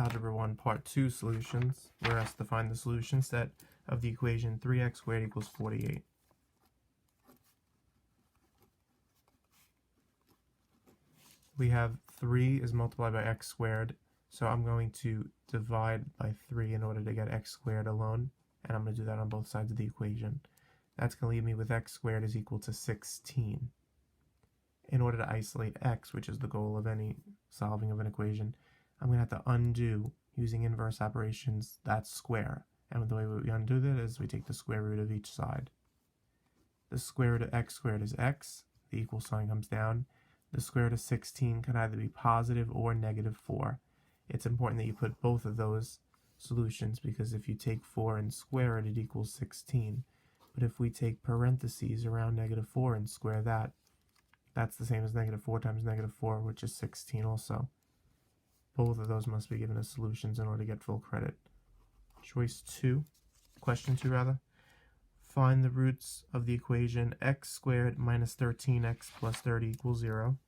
Algebra 1 Part 2 solutions. We're asked to find the solution set of the equation 3x squared equals 48. We have 3 is multiplied by x squared, so I'm going to divide by 3 in order to get x squared alone, and I'm going to do that on both sides of the equation. That's going to leave me with x squared is equal to 16. In order to isolate x, which is the goal of any solving of an equation, I'm going to have to undo, using inverse operations, that square. And the way we undo that is we take the square root of each side. The square root of x squared is x. The equal sign comes down. The square root of 16 can either be positive or negative 4. It's important that you put both of those solutions, because if you take 4 and square it, it equals 16. But if we take parentheses around negative 4 and square that, that's the same as negative 4 times negative 4, which is 16 also. Both of those must be given as solutions in order to get full credit. Choice 2, question 2 rather. Find the roots of the equation x squared minus 13x plus 30 equals 0.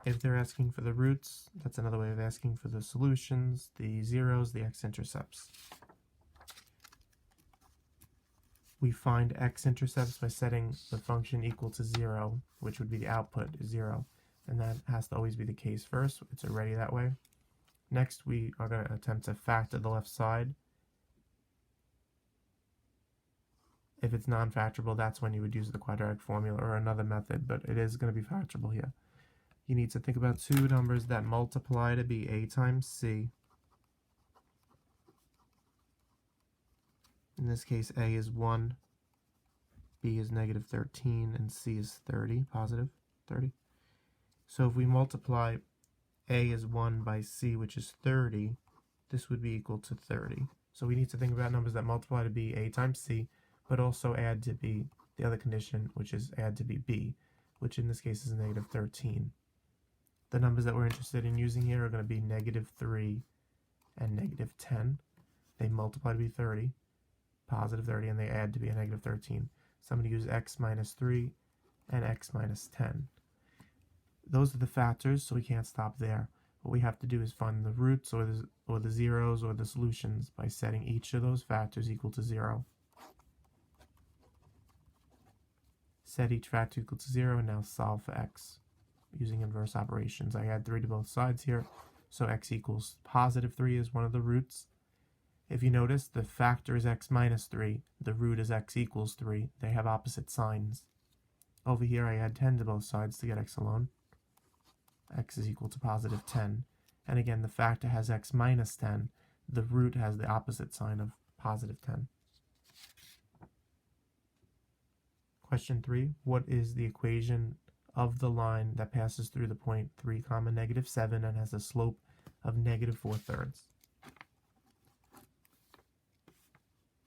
If they're asking for the roots, that's another way of asking for the solutions, the zeros, the x-intercepts. We find x-intercepts by setting the function equal to 0, which would be the output, 0. And that has to always be the case first. It's already that way. Next, we are going to attempt to factor the left side. If it's non-factorable, that's when you would use the quadratic formula or another method, but it is going to be factorable here. You need to think about two numbers that multiply to be a times c. In this case, a is 1, b is negative 13, and c is 30, positive 30. So if we multiply a is 1 by c, which is 30, this would be equal to 30. So we need to think about numbers that multiply to be a times c, but also add to b the other condition, which is add to be b, which in this case is negative 13. The numbers that we're interested in using here are going to be negative 3 and negative 10. They multiply to be 30, positive 30, and they add to be a negative 13. So I'm going to use x minus 3 and x minus 10. Those are the factors, so we can't stop there. What we have to do is find the roots or the zeros or the solutions by setting each of those factors equal to 0. Set each factor equal to 0 and now solve for x using inverse operations. I add 3 to both sides here, so x equals positive 3 is one of the roots. If you notice, the factor is x minus 3, the root is x equals 3. They have opposite signs. Over here I add 10 to both sides to get x alone. X is equal to positive 10. And again, the factor has x minus 10. The root has the opposite sign of positive 10. Question 3. What is the equation of the line that passes through the point 3, negative 7 and has a slope of negative 4/3?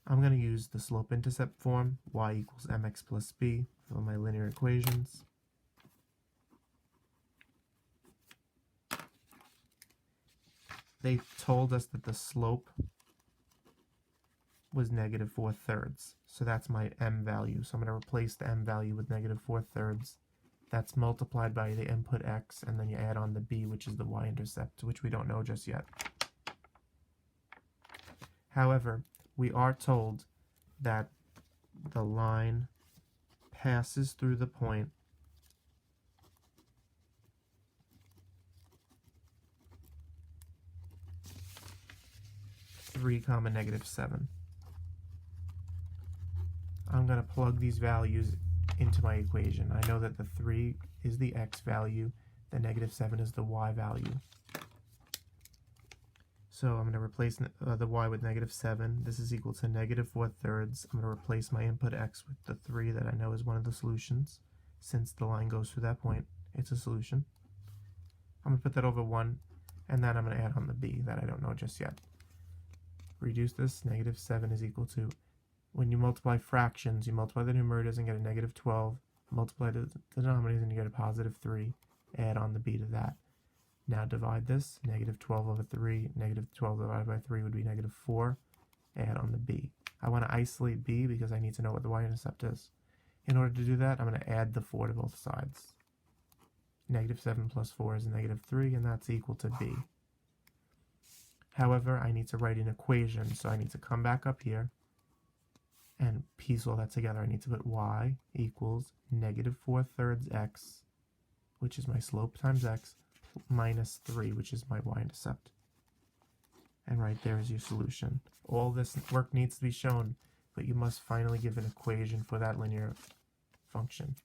I'm going to use the slope-intercept form, y equals mx plus b, for my linear equations. They told us that the slope was negative 4/3, so that's my m value. So I'm going to replace the m value with negative 4/3. That's multiplied by the input x, and then you add on the b, which is the y-intercept, which we don't know just yet. However, we are told that the line passes through the point negative 7. I'm going to plug these values into my equation. I know that the 3 is the x value, the negative 7 is the y value. So I'm going to replace the y with negative 7. This is equal to negative 4/3. I'm going to replace my input x with the 3 that I know is one of the solutions. Since the line goes through that point, it's a solution. I'm going to put that over 1, and then I'm going to add on the b that I don't know just yet. Reduce this, negative 7 is equal to, when you multiply fractions, you multiply the numerators and get a negative 12, multiply the denominators and you get a positive 3, add on the b to that. Now divide this, negative 12 over 3, negative 12 divided by 3 would be negative 4, add on the b. I want to isolate b because I need to know what the y-intercept is. In order to do that, I'm going to add the 4 to both sides. Negative 7 plus 4 is negative 3, and that's equal to b. However, I need to write an equation, so I need to come back up here and piece all that together. I need to put y equals negative 4/3 x, which is my slope times x, minus 3, which is my y-intercept. And right there is your solution. All this work needs to be shown, but you must finally give an equation for that linear function.